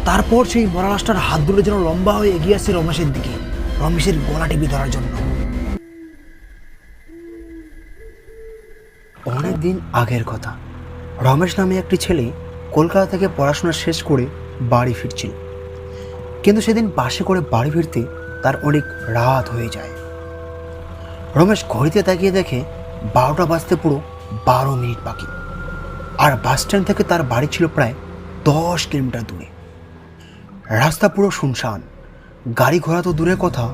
তারপর সেই মরা লাশটার হাতগুলো যেন লম্বা হয়ে এগিয়ে আসছে রমেশের দিকে, রমেশের গলা টিপে ধরার জন্য। অনেকদিন আগের কথা, রমেশ নামে একটি ছেলে কলকাতা থেকে পড়াশোনা শেষ করে বাড়ি ফিরছিল। কিন্তু সেদিন বাসে করে বাড়ি ফিরতে তার অনেক রাত হয়ে যায়। রমেশ ঘড়িতে তাকিয়ে দেখে 12টা বাজতে পুরো 12 মিনিট বাকি, আর বাস স্ট্যান্ড থেকে তার বাড়ি ছিল প্রায় 10 কিলোমিটার দূরে। রাস্তা পুরো শুনশান, গাড়ি ঘোড়া তো দূরের কথা,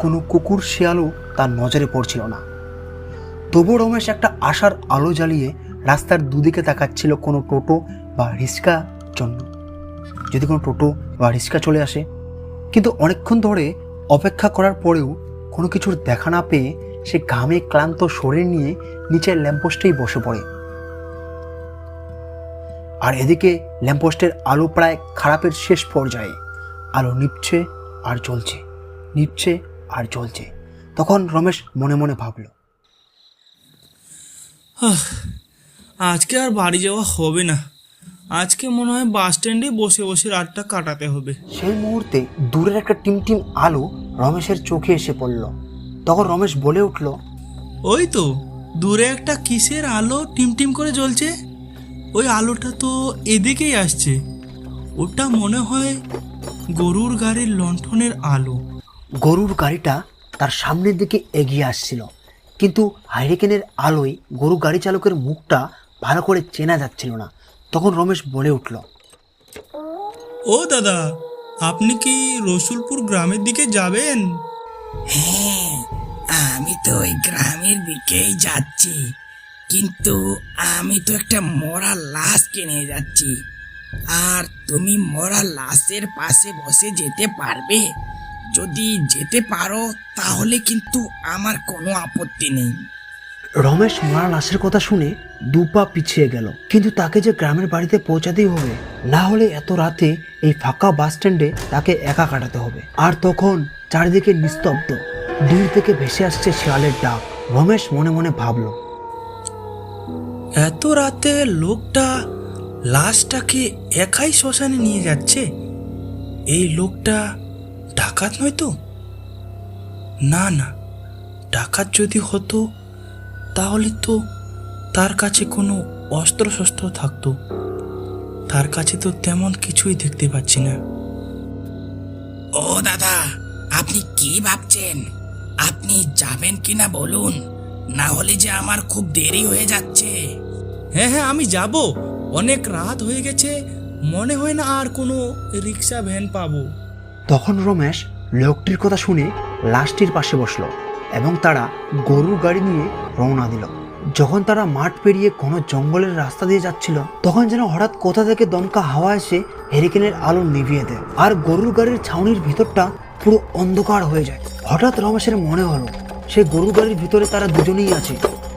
কোনো কুকুর শিয়ালও তার নজরে পড়ছিল না। তবুও রমেশ একটা আশার আলো জ্বালিয়ে রাস্তার দুদিকে তাকাচ্ছিল কোনো টোটো বা রিক্সা জন্য, যদি কোনো টোটো বা রিক্সা চলে আসে। কিন্তু অনেকক্ষণ ধরে অপেক্ষা করার পরেও কোনো কিছুর দেখা না পেয়ে সে ঘামে ক্লান্ত শরীর নিয়ে নিচের ল্যাম্পপোস্টেই বসে পড়ে। আর এদিকে ল্যাম্পপোস্টের আলো প্রায় খারাপের শেষ পর্যায়ে, আলো নিভছে আর জ্বলছে, নিভছে আর জ্বলছে। তখন রমেশ মনে মনে ভাবল, আজকে আর বাড়ি যাওয়া হবে না, আজকে মনে হয় বাস স্ট্যান্ডে বসে বসে রাতটা কাটাতে হবে। সেই মুহূর্তে দূরের একটা টিমটিম আলো রমেশের চোখে এসে পড়ল। তখন রমেশ বলে উঠল, ওই তো দূরে একটা কিসের আলো টিমটিম করে জ্বলছে, ওই আলোটা তো এদিকেই আসছে। ওটা মনে হয় গরুর গাড়ির লণ্ঠনের আলো। গরুর গাড়িটা তার সামনের দিকে এগিয়ে আসছিল, কিন্তু হাইরিকেনের আলোয় গরু গাড়ি চালকের মুখটা ভালো করে চেনা যাচ্ছিল না। তখন রমেশ বলে উঠল, ও দাদা, আপনি কি রসুলপুর গ্রামের দিকে যাবেন? হ্যাঁ, আমি তো ওই গ্রামের দিকেই যাচ্ছি, কিন্তু আমি তো একটা মরা লাশ কিনে যাচ্ছি। আর তুমি মরা লাশের পাশে বসে যেতে পারবে? যদি যেতে পারো তাহলে কিন্তু আমার কোনো আপত্তি নেই। রমেশ মরা লাশের কথা শুনে 2 পা পিছিয়ে গেল। কিন্তু তাকে যে গ্রামের বাড়িতে পৌঁছাতেই হবে, না হলে এত রাতে এই ফাঁকা বাস স্ট্যান্ডে তাকে একা কাটাতে হবে। আর তখন চারিদিকে নিস্তব্ধ, দূর থেকে ভেসে আসছে শেয়ালের ডাক। রমেশ মনে মনে ভাবল, এত রাতে লোকটা লাশটাকে একাই শ্মশানে নিয়ে যাচ্ছে, এই লোকটা ডাকাত নয় তো? না না, ডাকাত যদি হতো তাহলে তো তার কাছে কোনো অস্ত্র শস্ত্র থাকতো, তার কাছে তো তেমন কিছুই দেখতে পাচ্ছি না। ও দাদা, আপনি কি ভাবছেন? আপনি যাবেন কিনা বলুন, না হলে যে আমার খুব দেরি হয়ে যাচ্ছে। হ্যাঁ হ্যাঁ, আমি যাব, অনেক রাত হয়ে গেছে, মনে হয় না আর কোনো রিক্সা ভ্যান পাবো। তখন রমেশ লোকটির কথা শুনে লাশটির পাশে বসলো এবং তারা গরুর গাড়ি নিয়ে রওনা দিল। যখন তারা মাঠ পেরিয়ে কোনো জঙ্গলের রাস্তা দিয়ে যাচ্ছিল, তখন যেন হঠাৎ কোথা থেকে দমকা হাওয়া এসে হেরিকেনের আলো নিভিয়ে দেয়, আর গরুর গাড়ির ছাউনির ভিতরটা পুরো অন্ধকার হয়ে যায়। হঠাৎ রমেশের মনে হলো সে গরুর গাড়ির ভিতরে তারা দুজনেই আছে,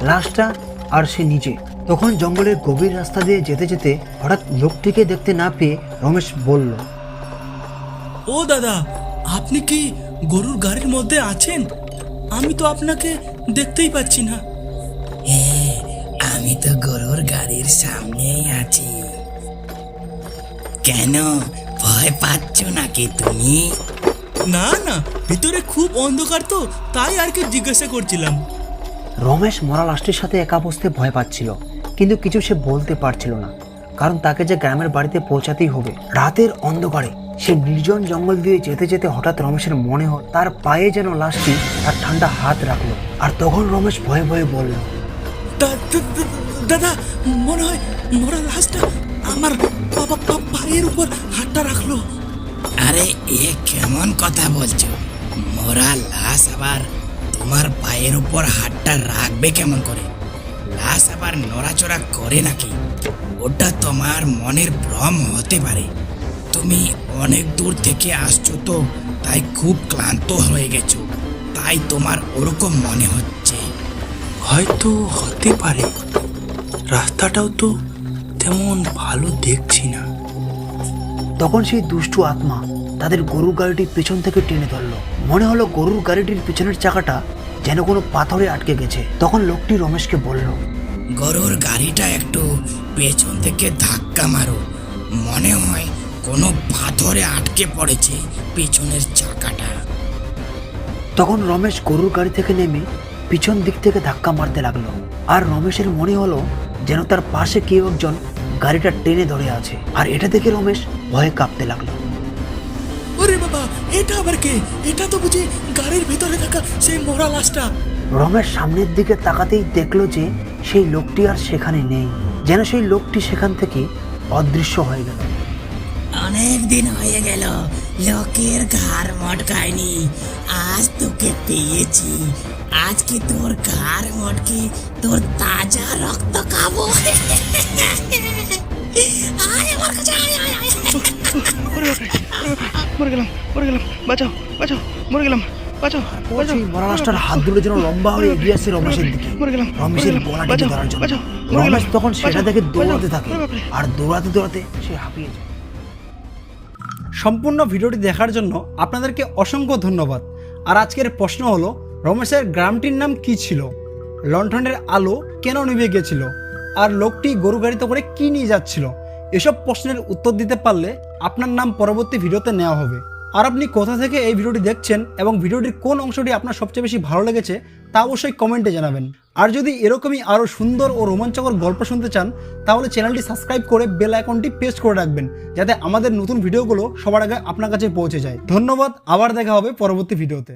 লাশটা আর সে নিজে। তখন জঙ্গলের গভীর রাস্তা দিয়ে যেতে যেতে হঠাৎ লোকটিকে দেখতে না পেয়ে রমেশ বলল, ও দাদা, আপনি কি গরুর গাড়ির মধ্যে আছেন? আমি তো আপনাকে দেখতেই পাচ্ছি না। হ্যাঁ, আমি তো গরুর গাড়ির সামনেই আছি। কেন, ভয় পাচ্ছ নাকি তুমি? না না, ভিতরে খুব অন্ধকার তো, তাই আর কি জিজ্ঞাসা করছিলাম। রমেশ মরা লাশটির সাথে একা বসতে ভয় পাচ্ছিল, কিন্তু কিছু সে বলতে পারছিল না, কারণ তাকে যে গ্রামের বাড়িতে পৌঁছাতেই হবে। রাতের অন্ধকারে সে নির্জন জঙ্গল দিয়ে যেতে যেতে হঠাৎ রমেশের মনে হল তার পায়ে যেন লাশটি তার ঠান্ডা হাত রাখলো। আর তখন রমেশ ভয়ে ভয়ে বলল, দাদা, মনে হয় মরা লাশটা আমার পায়ের উপর হাতটা রাখলো। আরে এ কেমন কথা বলছো? মরা লাশ আবার তোমার পায়ের উপর হাতটা রাখবে কেমন করে? লাশ আবার নড়াচড়া করে নাকি? ওটা তোমার মনের ভ্রম হতে পারে। তুমি অনেক দূর থেকে আসছো তো, তাই খুব ক্লান্ত হয়ে গেছো, তাই তোমার ওরকম মনে হচ্ছে। হয়তো হতে পারে, রাস্তাটাও তো তেমন ভালো দেখছি না। তখন সেই দুষ্টু আত্মা তাদের গরুর গাড়িটির পেছন থেকে টেনে ধরলো। মনে হলো গরুর গাড়িটির পিছনের চাকাটা যেন কোনো পাথরে আটকে গেছে। তখন লোকটি রমেশকে বলল, গরুর গাড়িটা একটু পেছন থেকে ধাক্কা মারো, মনে হয় কোনো পাথরে আটকে পড়েছে পিছনের চাকাটা। তখন রমেশ গরুর গাড়ি থেকে নেমে পিছন দিক থেকে ধাক্কা মারতে লাগলো। আর রমেশের মনে হলো যেন তার পাশে কেউ একজন গাড়িটা টেনে ধরে আছে। আর এটা দেখে রমেশ ভয়ে কাঁপতে লাগলো। ওরে বাবা, এটা আবার কে? এটা তো বুঝি গাড়ির ভিতরে থাকা সেই মরা লাশটা। রমেশ সামনের দিকে তাকাতেই দেখলো যে সেই লোকটি আর সেখানে নেই, যেন সেই লোকটি সেখান থেকে অদৃশ্য হয়ে গেল। অনেক দিন হয়ে গেল লোকের ঘাড় মটকায়নি, আজ তোকে পেয়েছি। আজকে তোর ঘাড় মটকে তোর তাজা রক্ত খাবো। আয় আমার কাছে, আয় আয় আয়। মরে গেলাম, বাঁচাও বাঁচাও, মরে গেলাম, বাঁচাও বাঁচাও। সেই মরা লাশটার হাত দুটো যেন লম্বা হয়ে এগিয়ে আসছে রমেশের দিকে, মরে গেলাম, রমেশের গলা টিপে ধরার জন্য। রমেশ তখন সেটা দেখে দৌড়াতে থাকে, আর দৌড়াতে দৌড়াতে সে হাঁপিয়ে যায়। সম্পূর্ণ ভিডিওটি দেখার জন্য আপনাদেরকে অসংখ্য ধন্যবাদ। আর আজকের প্রশ্ন হলো, রমেশের গ্রামটির নাম কি ছিল? লণ্ঠনের আলো কেন নিভে গিয়েছিল? আর লোকটি গরু গাড়িতে করে কি নিয়ে যাচ্ছিল? এসব প্রশ্নের উত্তর দিতে পারলে আপনার নাম পরবর্তী ভিডিওতে নেওয়া হবে। আর আপনি কোথা থেকে এই ভিডিওটি দেখছেন এবং ভিডিওটির কোন অংশটি আপনার সবচেয়ে বেশি ভালো লেগেছে তা অবশ্যই কমেন্টে জানাবেন। আর যদি এরকমই আরও সুন্দর ও রোমাঞ্চকর গল্প শুনতে চান তাহলে চ্যানেলটি সাবস্ক্রাইব করে বেল আইকনটি প্রেস করে রাখবেন, যাতে আমাদের নতুন ভিডিওগুলো সবার আগে আপনার কাছে পৌঁছে যায়। ধন্যবাদ, আবার দেখা হবে পরবর্তী ভিডিওতে।